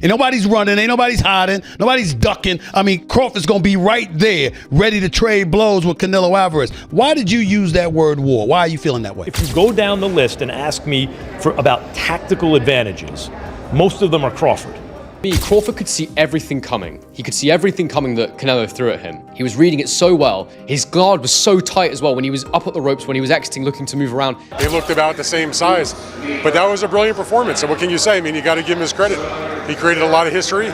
Ain't nobody's running, ain't nobody's hiding, nobody's ducking. I mean, Crawford's going to be right there, ready to trade blows with Canelo Alvarez. Why did you use that word war? Why are you feeling that way? If you go down the list and ask me about tactical advantages, most of them are Crawford. Crawford could see everything coming. He could see everything coming that Canelo threw at him. He was reading it so well. His guard was so tight as well when he was up at the ropes, when he was exiting, looking to move around. They looked about the same size, but that was a brilliant performance. And what can you say? I mean, you got to give him his credit. He created a lot of history.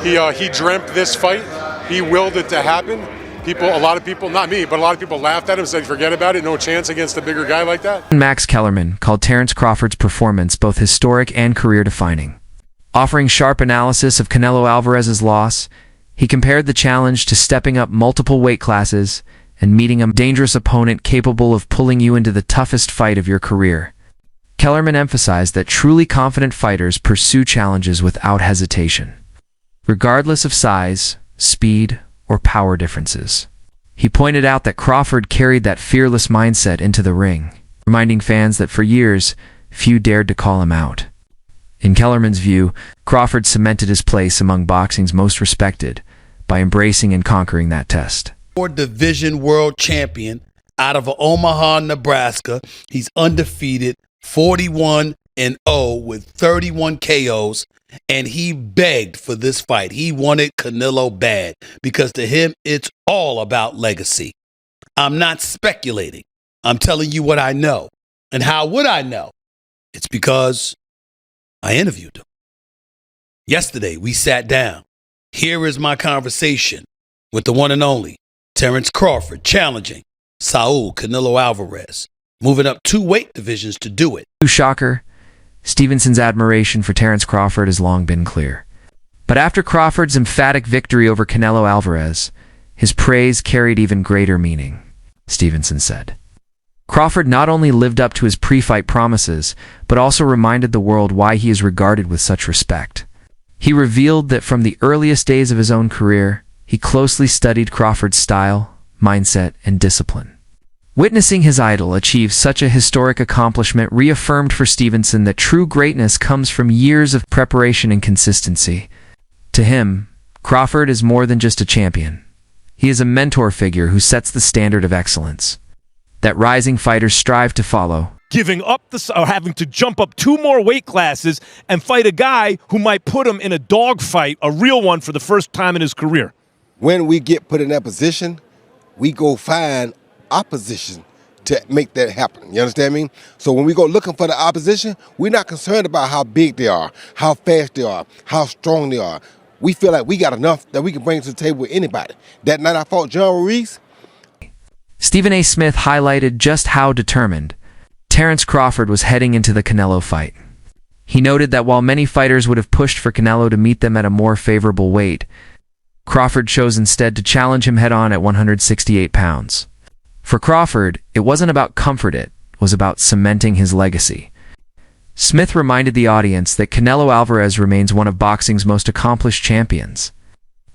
He dreamt this fight. He willed it to happen. A lot of people, not me, but a lot of people laughed at him, said, forget about it, no chance against a bigger guy like that. Max Kellerman called Terence Crawford's performance both historic and career-defining. Offering sharp analysis of Canelo Alvarez's loss, he compared the challenge to stepping up multiple weight classes and meeting a dangerous opponent capable of pulling you into the toughest fight of your career. Kellerman emphasized that truly confident fighters pursue challenges without hesitation, regardless of size, speed, or power differences. He pointed out that Crawford carried that fearless mindset into the ring, reminding fans that for years, few dared to call him out. In Kellerman's view, Crawford cemented his place among boxing's most respected by embracing and conquering that test. Division world champion out of Omaha, Nebraska. He's undefeated, 41-0 with 31 KOs, and he begged for this fight. He wanted Canelo bad because to him, it's all about legacy. I'm not speculating. I'm telling you what I know. And how would I know? It's because I interviewed him. Yesterday, we sat down. Here is my conversation with the one and only Terence Crawford challenging Saul Canelo Alvarez, moving up 2 weight divisions to do it. Shocker, Stevenson's admiration for Terence Crawford has long been clear. But after Crawford's emphatic victory over Canelo Alvarez, his praise carried even greater meaning, Stevenson said. Crawford not only lived up to his pre-fight promises, but also reminded the world why he is regarded with such respect. He revealed that from the earliest days of his own career, he closely studied Crawford's style, mindset, and discipline. Witnessing his idol achieve such a historic accomplishment reaffirmed for Stevenson that true greatness comes from years of preparation and consistency. To him, Crawford is more than just a champion. He is a mentor figure who sets the standard of excellence that rising fighters strive to follow. Giving up or having to jump up 2 more weight classes and fight a guy who might put him in a dogfight, a real one, for the first time in his career. When we get put in that position, we go find opposition to make that happen. You understand me? So when we go looking for the opposition, we're not concerned about how big they are, how fast they are, how strong they are. We feel like we got enough that we can bring to the table with anybody. That night I fought John Ruiz. Stephen A. Smith highlighted just how determined Terence Crawford was heading into the Canelo fight. He noted that while many fighters would have pushed for Canelo to meet them at a more favorable weight, Crawford chose instead to challenge him head-on at 168 pounds. For Crawford, it wasn't about comfort, it was about cementing his legacy. Smith reminded the audience that Canelo Alvarez remains one of boxing's most accomplished champions.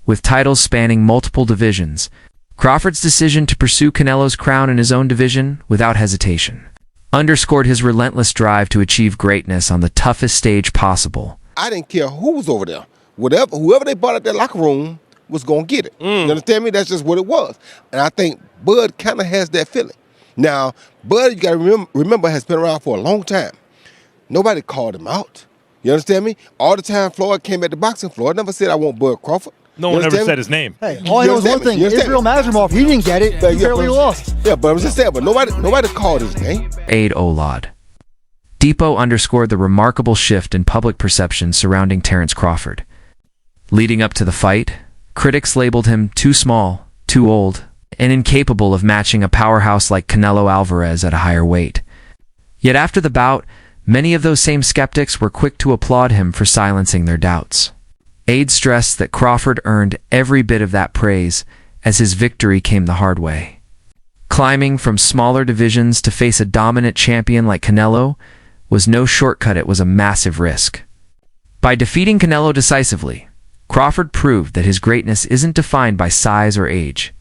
With titles spanning multiple divisions, Crawford's decision to pursue Canelo's crown in his own division without hesitation underscored his relentless drive to achieve greatness on the toughest stage possible. I didn't care who was over there. Whoever they brought at that locker room was going to get it. You understand me? That's just what it was. And I think Bud kind of has that feeling. Now, Bud, you got to remember, has been around for a long time. Nobody called him out. You understand me? All the time Floyd came at the boxing floor, never said, I want Bud Crawford. No one ever said his name. Hey, all I know is one thing. Israel Mazrimov, he didn't get it. He barely lost. Yeah, but I'm just saying, but nobody called his name. Aid Olad. Depot underscored the remarkable shift in public perception surrounding Terence Crawford. Leading up to the fight, critics labeled him too small, too old, and incapable of matching a powerhouse like Canelo Alvarez at a higher weight. Yet after the bout, many of those same skeptics were quick to applaud him for silencing their doubts. Aid stressed that Crawford earned every bit of that praise as his victory came the hard way. Climbing from smaller divisions to face a dominant champion like Canelo was no shortcut, it was a massive risk. By defeating Canelo decisively, Crawford proved that his greatness isn't defined by size or age,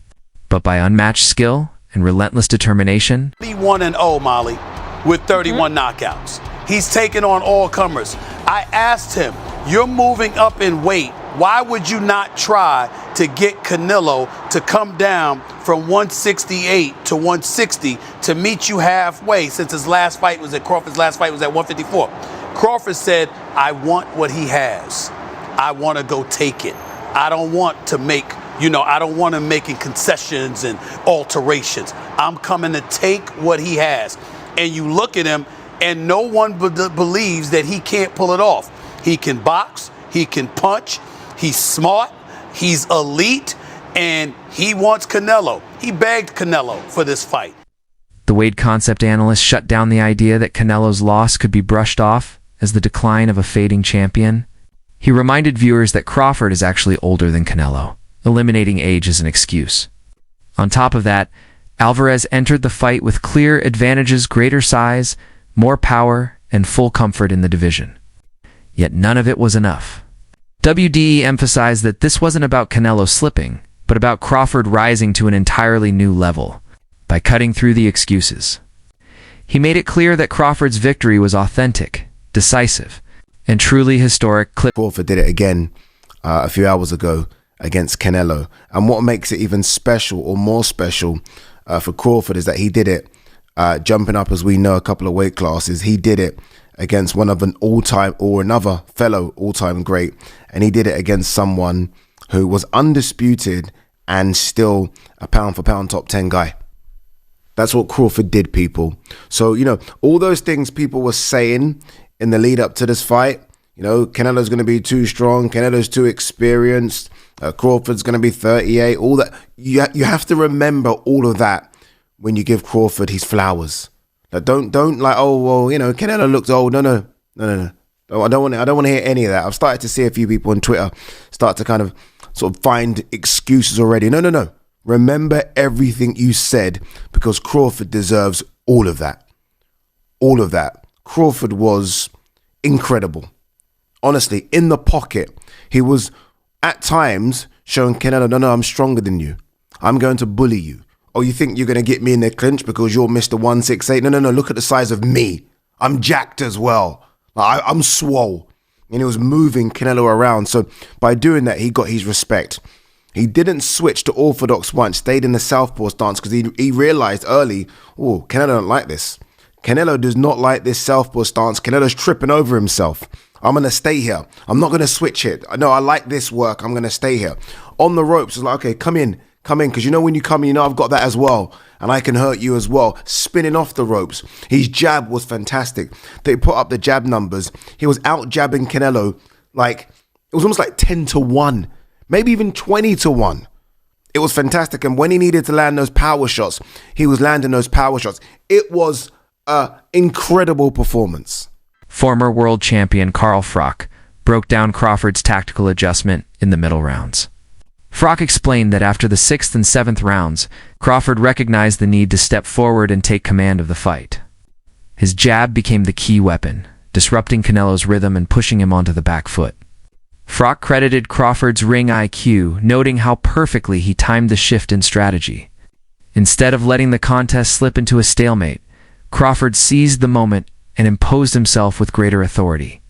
but by unmatched skill and relentless determination. 31-0, Molly, with 31 knockouts. He's taken on all comers. I asked him, you're moving up in weight. Why would you not try to get Canelo to come down from 168 to 160 to meet you halfway, since his last fight was at Crawford's last fight was at 154? Crawford said, I want what he has. I want to go take it. I don't want to make, I don't want him making concessions and alterations. I'm coming to take what he has. And you look at him, and no one believes that he can't pull it off. He can box, he can punch, he's smart, he's elite, and he wants Canelo. He begged Canelo for this fight. The Wade concept analyst shut down the idea that Canelo's loss could be brushed off as the decline of a fading champion. He reminded viewers that Crawford is actually older than Canelo, eliminating age as an excuse. On top of that, Alvarez entered the fight with clear advantages: greater size, more power, and full comfort in the division. Yet none of it was enough. WDE emphasized that this wasn't about Canelo slipping, but about Crawford rising to an entirely new level by cutting through the excuses. He made it clear that Crawford's victory was authentic, decisive, and truly historic. Crawford did it again a few hours ago against Canelo. And what makes it even special, or more special, for Crawford is that he did it jumping up, as we know, a couple of weight classes. He did it against one of an all-time or another fellow all-time great, and he did it against someone who was undisputed and still a pound-for-pound top 10 guy. That's what Crawford did, people. So, all those things people were saying in the lead up to this fight, Canelo's going to be too strong, Canelo's too experienced, Crawford's going to be 38, all that. You have to remember all of that when you give Crawford his flowers. Like, don't like, oh, well, Canelo looks old. No. I don't want to hear any of that. I've started to see a few people on Twitter start to kind of sort of find excuses already. No. Remember everything you said, because Crawford deserves all of that. All of that. Crawford was incredible. Honestly, in the pocket, he was at times showing Canelo, no, I'm stronger than you. I'm going to bully you. Oh, you think you're going to get me in the clinch because you're Mr. 168? No, look at the size of me. I'm jacked as well. I'm swole. And he was moving Canelo around. So by doing that, he got his respect. He didn't switch to orthodox once, stayed in the southpaw stance because he realized early, oh, Canelo don't like this. Canelo does not like this southpaw stance. Canelo's tripping over himself. I'm going to stay here. I'm not going to switch it. No, I like this work. I'm going to stay here. On the ropes, it's like, okay, come in. Because when you come in, I've got that as well. And I can hurt you as well. Spinning off the ropes. His jab was fantastic. They put up the jab numbers. He was out jabbing Canelo like, it was almost like 10-1. Maybe even 20-1. It was fantastic. And when he needed to land those power shots, he was landing those power shots. It was an incredible performance. Former world champion Carl Froch broke down Crawford's tactical adjustment in the middle rounds. Froch explained that after the 6th and 7th rounds, Crawford recognized the need to step forward and take command of the fight. His jab became the key weapon, disrupting Canelo's rhythm and pushing him onto the back foot. Froch credited Crawford's ring IQ, noting how perfectly he timed the shift in strategy. Instead of letting the contest slip into a stalemate, Crawford seized the moment and imposed himself with greater authority.